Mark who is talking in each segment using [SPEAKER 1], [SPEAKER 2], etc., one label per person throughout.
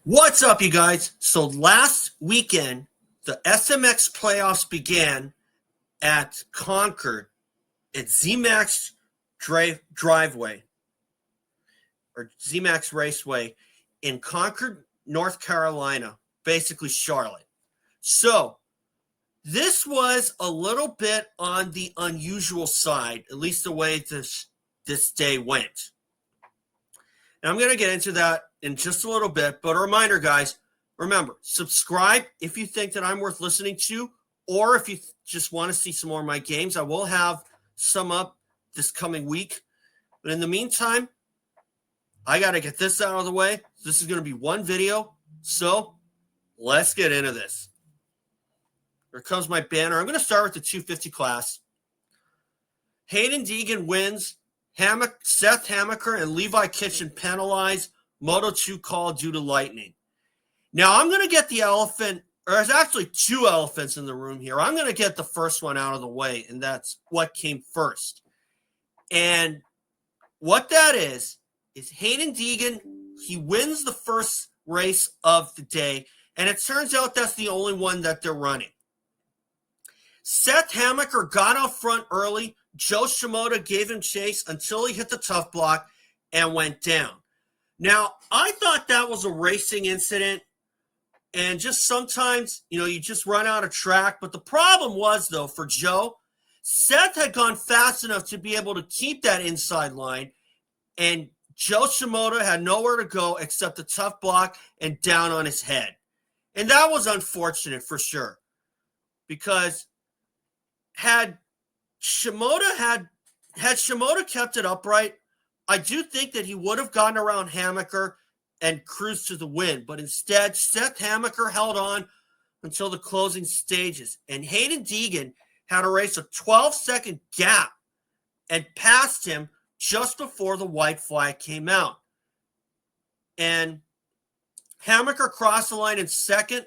[SPEAKER 1] What's up, you guys? So last weekend, the SMX playoffs began at Concord at ZMAX Driveway or ZMAX Raceway in Concord, North Carolina, basically Charlotte. So this was a little bit on the unusual side, at least the way this day went. And I'm going to get into that in just a little bit, but a reminder, guys, remember, subscribe if you think that I'm worth listening to, or if you just want to see some more of my games. I will have some up this coming week. But in the meantime, I got to get this out of the way. This is going to be one video, so let's get into this. Here comes my banner. I'm going to start with the 250 class. Haiden Deegan wins. Seth Hammaker and Levi Kitchen penalized. Moto 2 call due to lightning. Now, I'm going to get the elephant, or there's actually two elephants in the room here. I'm going to get the first one out of the way, and that's what came first. And what that is Haiden Deegan, he wins the first race of the day, and it turns out that's the only one that they're running. Seth Hammaker got out front early. Joe Shimoda gave him chase until he hit the tough block and went down. Now, I thought that was a racing incident, and just sometimes, you just run out of track. But the problem was, though, for Joe, Seth had gone fast enough to be able to keep that inside line, and Joe Shimoda had nowhere to go except the tough block and down on his head. And that was unfortunate for sure, because had Shimoda kept it upright, I do think that he would have gotten around Hammaker and cruised to the win. But instead, Seth Hammaker held on until the closing stages. And Haiden Deegan had to race a 12-second gap and passed him just before the white flag came out. And Hammaker crossed the line in second,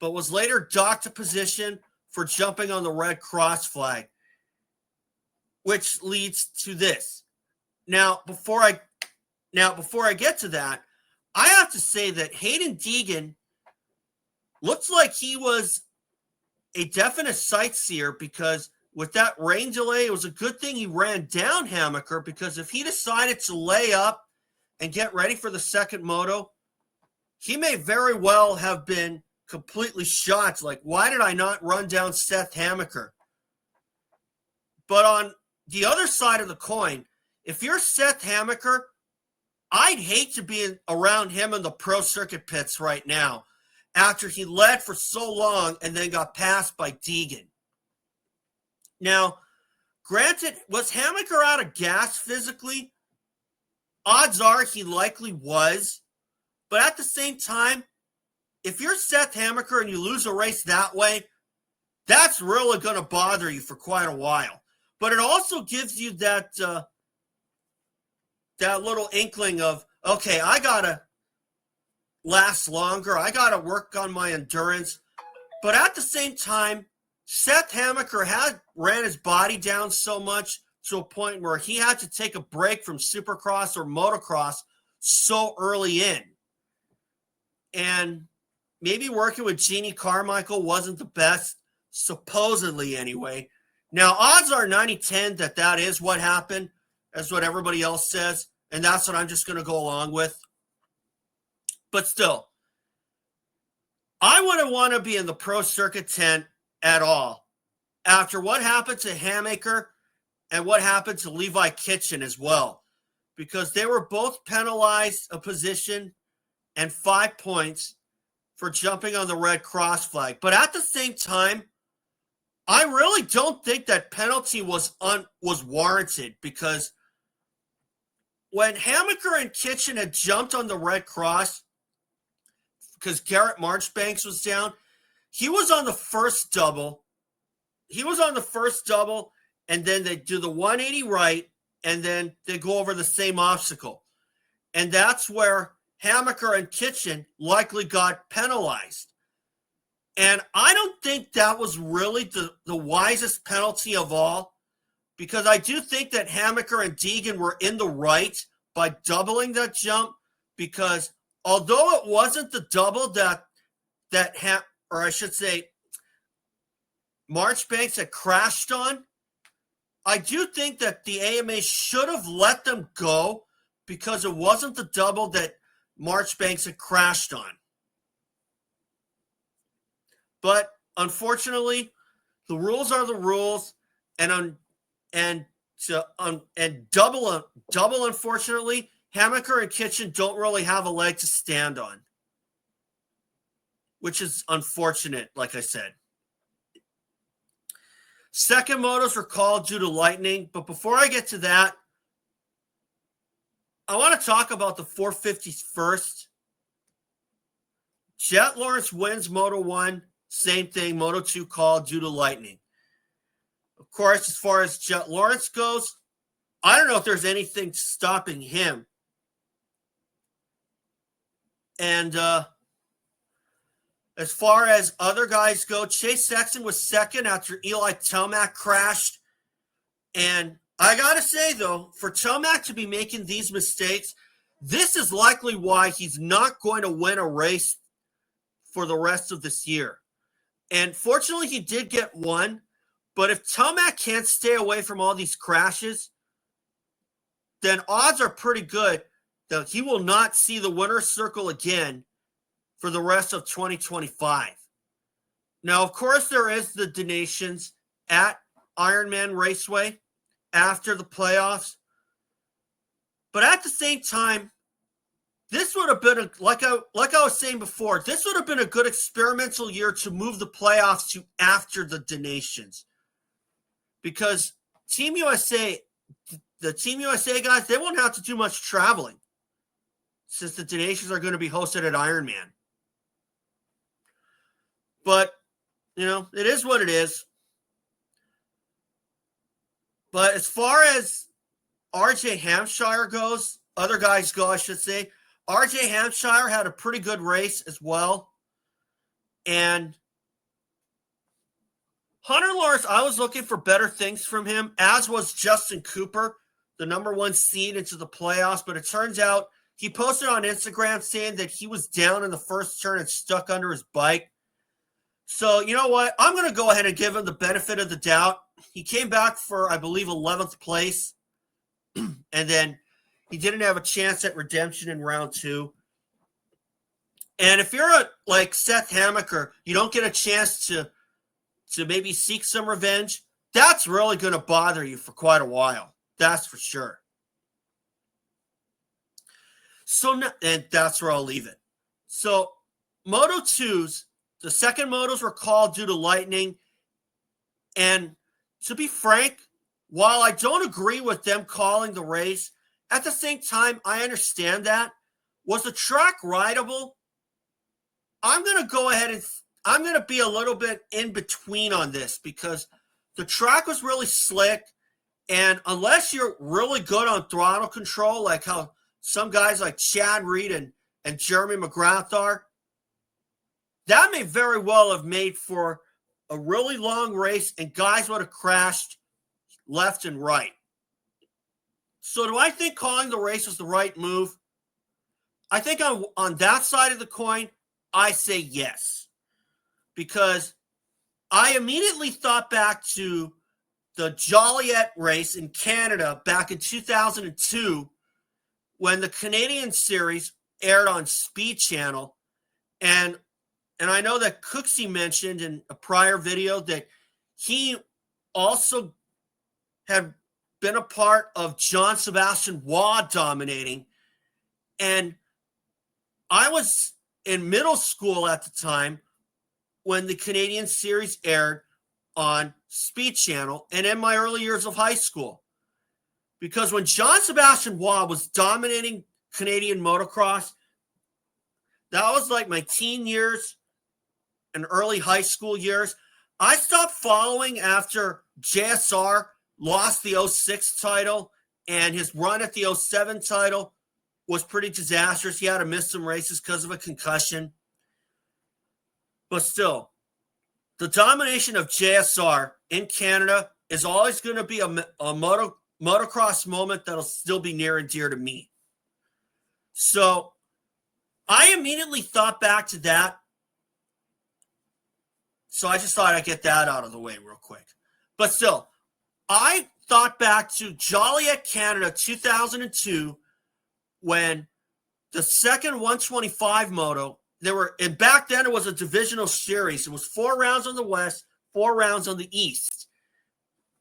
[SPEAKER 1] but was later docked to position for jumping on the red cross flag, which leads to this. Now, before I get to that, I have to say that Haiden Deegan looks like he was a definite sightseer, because with that rain delay, it was a good thing he ran down Hammaker, because if he decided to lay up and get ready for the second moto, he may very well have been completely shot. Like, why did I not run down Seth Hammaker? But on the other side of the coin, if you're Seth Hammaker, I'd hate to be around him in the pro circuit pits right now after he led for so long and then got passed by Deegan. Now, granted, was Hammaker out of gas physically? Odds are he likely was. But at the same time, if you're Seth Hammaker and you lose a race that way, that's really going to bother you for quite a while. But it also gives you that little inkling of, okay, I got to last longer. I got to work on my endurance. But at the same time, Seth Hammaker had ran his body down so much to a point where he had to take a break from Supercross or motocross so early in. And maybe working with Jeannie Carmichael wasn't the best, supposedly anyway. Now, odds are 90-10 that is what happened. That's what everybody else says, and that's what I'm just going to go along with. But still, I wouldn't want to be in the pro circuit tent at all after what happened to Hammaker and what happened to Levi Kitchen as well, because they were both penalized a position and 5 points for jumping on the red cross flag. But at the same time, I really don't think that penalty was warranted, because when Hammaker and Kitchen had jumped on the red cross, because Garrett Marchbanks was down, he was on the first double. And then they do the 180 right, and then they go over the same obstacle. And that's where Hammaker and Kitchen likely got penalized. And I don't think that was really the wisest penalty of all, because I do think that Hammaker and Deegan were in the right by doubling that jump, because although it wasn't the double or I should say, Marchbanks had crashed on, I do think that the AMA should have let them go because it wasn't the double that Marchbanks had crashed on. But unfortunately, the rules are the rules, and double, unfortunately, Hammaker and Kitchen don't really have a leg to stand on, which is unfortunate, like I said. Second motos were called due to lightning, but before I get to that, I want to talk about the 450s first. Jett Lawrence wins Moto 1, same thing, Moto 2 called due to lightning. Of course, as far as Jett Lawrence goes, I don't know if there's anything stopping him. And as far as other guys go, Chase Sexton was second after Eli Tomac crashed. And I got to say, though, for Tomac to be making these mistakes, this is likely why he's not going to win a race for the rest of this year. And fortunately, he did get one. But if Tomac can't stay away from all these crashes, then odds are pretty good that he will not see the winner's circle again for the rest of 2025. Now, of course, there is the donations at Ironman Raceway after the playoffs. But at the same time, this would have been, like I was saying before, this would have been a good experimental year to move the playoffs to after the donations. Because Team USA, the Team USA guys, they won't have to do much traveling since the donations are going to be hosted at Ironman. But, you know, it is what it is. But as far as RJ Hampshire goes, other guys go, I should say, RJ Hampshire had a pretty good race as well. And Hunter Lawrence, I was looking for better things from him, as was Justin Cooper, the number one seed into the playoffs. But it turns out he posted on Instagram saying that he was down in the first turn and stuck under his bike. So, you know what? I'm going to go ahead and give him the benefit of the doubt. He came back for, I believe, 11th place. And then he didn't have a chance at redemption in round 2. And if you're like Seth Hammaker, you don't get a chance to maybe seek some revenge, that's really going to bother you for quite a while. That's for sure. So, and that's where I'll leave it. So, Moto 2s, the second motos were called due to lightning. And to be frank, while I don't agree with them calling the race, at the same time, I understand that. Was the track rideable? I'm going to go ahead and I'm going to be a little bit in between on this because the track was really slick. And unless you're really good on throttle control, like how some guys like Chad Reed and Jeremy McGrath are, that may very well have made for a really long race and guys would have crashed left and right. So do I think calling the race was the right move? I think on that side of the coin, I say yes. Because I immediately thought back to the Joliet race in Canada back in 2002 when the Canadian Series aired on Speed Channel. And I know that Cooksey mentioned in a prior video that he also had been a part of John Sebastian Waugh dominating. And I was in middle school at the time when the Canadian Series aired on Speed Channel and in my early years of high school. Because when John Sebastian Waugh was dominating Canadian motocross, that was like my teen years and early high school years. I stopped following after JSR lost the 06 title, and his run at the 07 title was pretty disastrous. He had to miss some races because of a concussion. But still, the domination of JSR in Canada is always going to be a motocross moment that'll still be near and dear to me. So I immediately thought back to that. So I just thought I'd get that out of the way real quick. But still, I thought back to Joliet, Canada, 2002, when the second 125 moto, and back then it was a divisional series. It was 4 rounds on the West, 4 rounds on the East.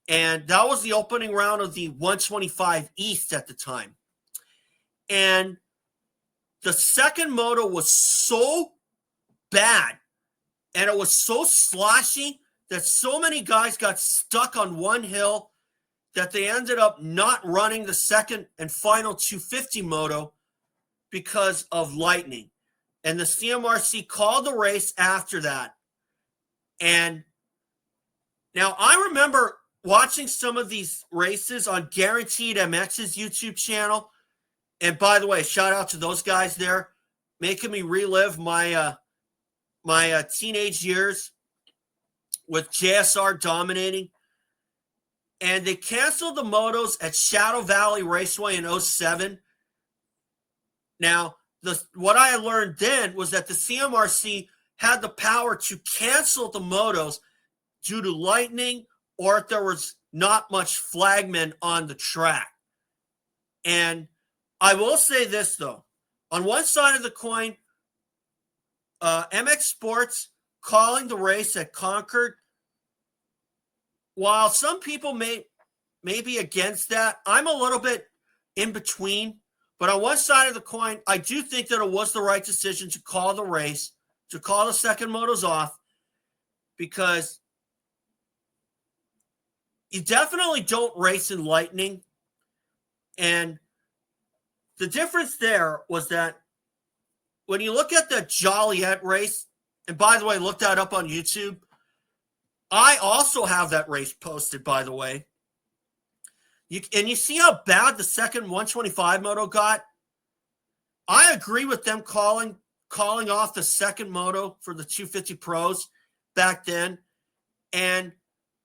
[SPEAKER 1] And that was the opening round of the 125 East at the time. And the second moto was so bad and it was so sloshy that so many guys got stuck on one hill that they ended up not running the second and final 250 moto because of lightning. And the CMRC called the race after that. And now I remember watching some of these races on Guaranteed MX's YouTube channel. And by the way, shout out to those guys there, making me relive my my teenage years with JSR dominating. And they canceled the motos at Shadow Valley Raceway in 07. Now, what I learned then was that the CMRC had the power to cancel the motos due to lightning or if there was not much flagmen on the track. And I will say this, though. On one side of the coin, MX Sports calling the race at Concord, while some people may be against that, I'm a little bit in between. But on one side of the coin, I do think that it was the right decision to call the race, to call the second motos off, because you definitely don't race in lightning. And the difference there was that when you look at the Joliet race, and by the way, look that up on YouTube. I also have that race posted, by the way. You see how bad the second 125 moto got? I agree with them calling off the second moto for the 250 pros back then. And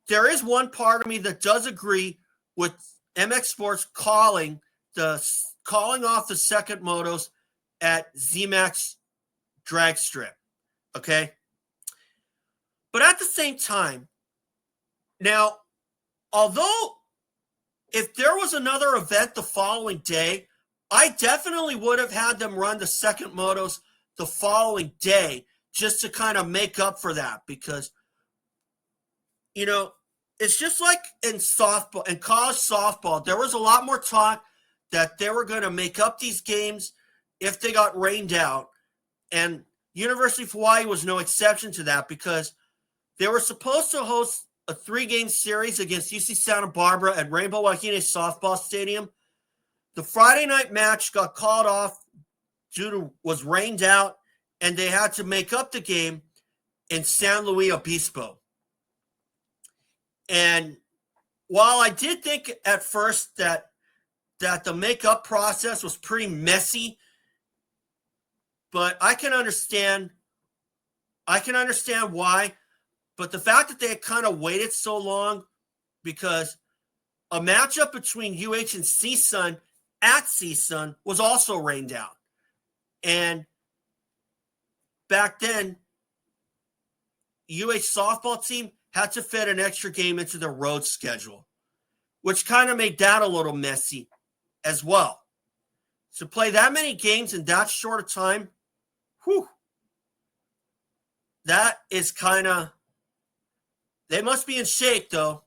[SPEAKER 1] there is one part of me that does agree with MX Sports calling off the second motos at ZMAX drag strip. Okay? But at the same time, now, although if there was another event the following day, I definitely would have had them run the second motos the following day just to kind of make up for that, because, you know, it's just like in softball, in college softball, there was a lot more talk that they were going to make up these games if they got rained out. And University of Hawaii was no exception to that, because they were supposed to host a 3-game series against UC Santa Barbara at Rainbow Wahine Softball Stadium. The Friday night match got called off was rained out, and they had to make up the game in San Luis Obispo. And while I did think at first that the makeup process was pretty messy, but I can understand why. But the fact that they had kind of waited so long, because a matchup between UH and CSUN at CSUN was also rained out. And back then, UH softball team had to fit an extra game into their road schedule, which kind of made that a little messy as well. To play that many games in that short a time, that is kind of, they must be in shape, though.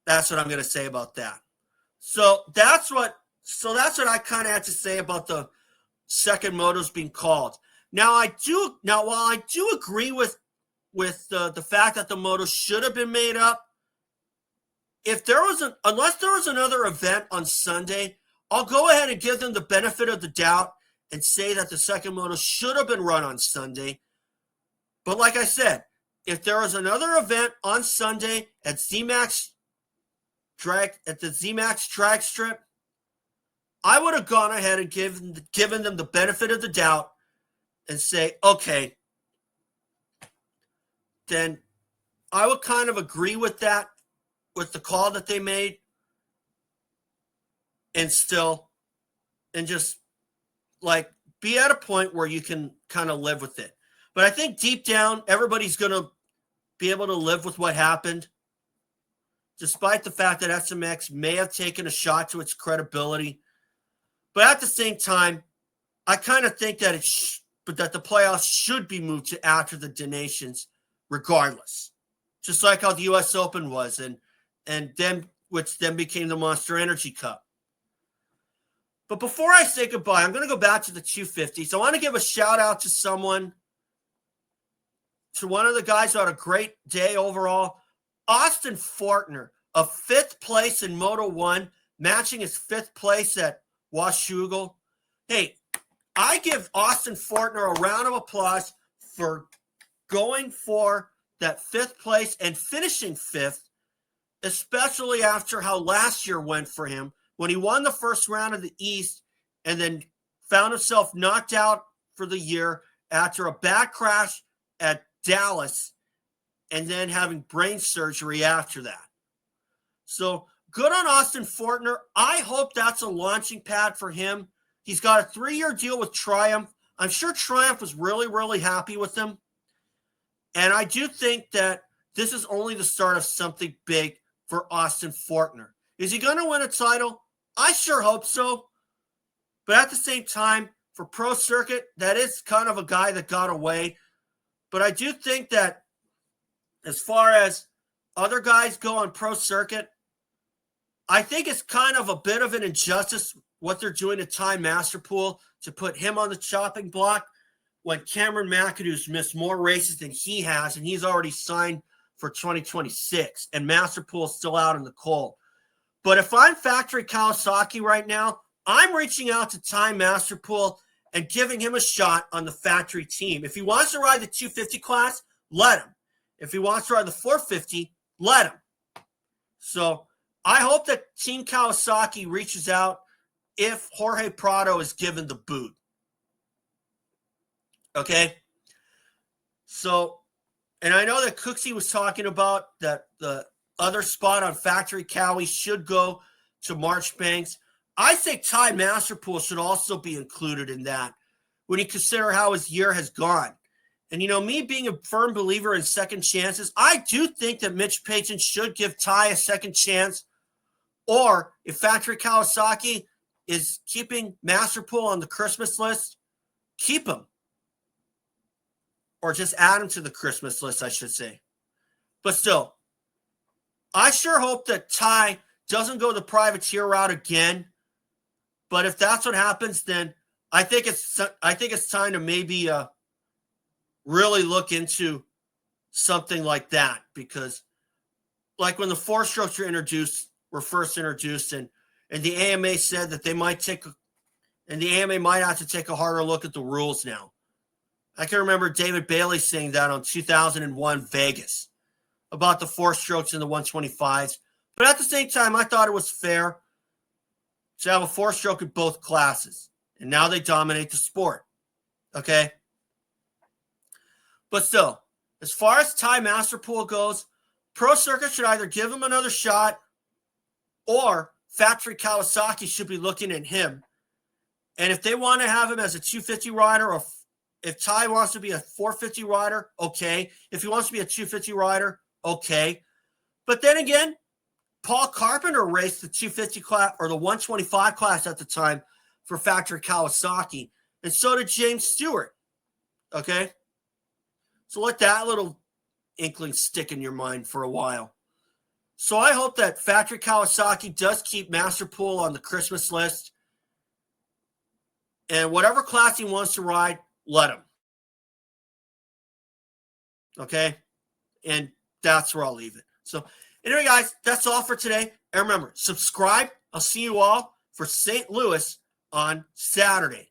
[SPEAKER 1] That's what I'm going to say about that. So that's what I kind of had to say about the second motos being called. Now, while I do agree with the fact that the motos should have been made up, unless there was another event on Sunday, I'll go ahead and give them the benefit of the doubt and say that the second moto should have been run on Sunday. But like I said, if there was another event on Sunday at the ZMAX drag strip, I would have gone ahead and given them the benefit of the doubt and say, okay, then I would kind of agree with that, with the call that they made, and just like be at a point where you can kind of live with it. But I think deep down, everybody's going to be able to live with what happened, despite the fact that SMX may have taken a shot to its credibility. But at the same time, I kind of think that that the playoffs should be moved to after the donations, regardless. Just like how the U.S. Open was, and then which then became the Monster Energy Cup. But before I say goodbye, I'm going to go back to the 250s. I want to give a shout out to one of the guys who had a great day overall, Austin Fortner, a 5th place in Moto 1, matching his 5th place at Washougal. Hey, I give Austin Fortner a round of applause for going for that 5th place and finishing 5th, especially after how last year went for him when he won the first round of the East and then found himself knocked out for the year after a bad crash at Dallas and then having brain surgery after that. So good on Austin Fortner. I hope that's a launching pad for him. He's got a 3-year deal with Triumph. I'm sure Triumph was really, really happy with him. And I do think that this is only the start of something big for Austin Fortner. Is he going to win a title? I sure hope so. But at the same time, for Pro Circuit, that is kind of a guy that got away. But I do think that as far as other guys go on Pro Circuit, I think it's kind of a bit of an injustice what they're doing to Ty Masterpool to put him on the chopping block when Cameron McAdoo's missed more races than he has, and he's already signed for 2026, and Masterpool's still out in the cold. But if I'm factory Kawasaki right now, I'm reaching out to Ty Masterpool and giving him a shot on the factory team. If he wants to ride the 250 class, let him. If he wants to ride the 450, let him. So I hope that Team Kawasaki reaches out if Jorge Prado is given the boot. Okay? So, and I know that Cooksey was talking about that the other spot on Factory Cowie should go to Marchbanks. I think Ty Masterpool should also be included in that when you consider how his year has gone. And, me being a firm believer in second chances, I do think that Mitch Payton should give Ty a second chance. Or if Factory Kawasaki is keeping Masterpool on the Christmas list, keep him. Or just add him to the Christmas list, I should say. But still, I sure hope that Ty doesn't go the privateer route again. But if that's what happens, then I think it's time to maybe really look into something like that. Because like when the 4-strokes were first introduced, and the AMA said that they might and the AMA might have to take a harder look at the rules now. I can remember David Bailey saying that on 2001 Vegas about the 4-strokes and the 125s. But at the same time, I thought it was fair to have a 4-stroke in both classes. And now they dominate the sport. Okay? But still, as far as Ty Masterpool goes, Pro Circuit should either give him another shot or Factory Kawasaki should be looking at him. And if they want to have him as a 250 rider, or if Ty wants to be a 450 rider, okay. If he wants to be a 250 rider, okay. But then again, Paul Carpenter raced the 250 class or the 125 class at the time for Factory Kawasaki. And so did James Stewart. Okay? So let that little inkling stick in your mind for a while. So I hope that Factory Kawasaki does keep Masterpool on the Christmas list. And whatever class he wants to ride, let him. Okay? And that's where I'll leave it. So anyway, guys, that's all for today. And remember, subscribe. I'll see you all for St. Louis on Saturday.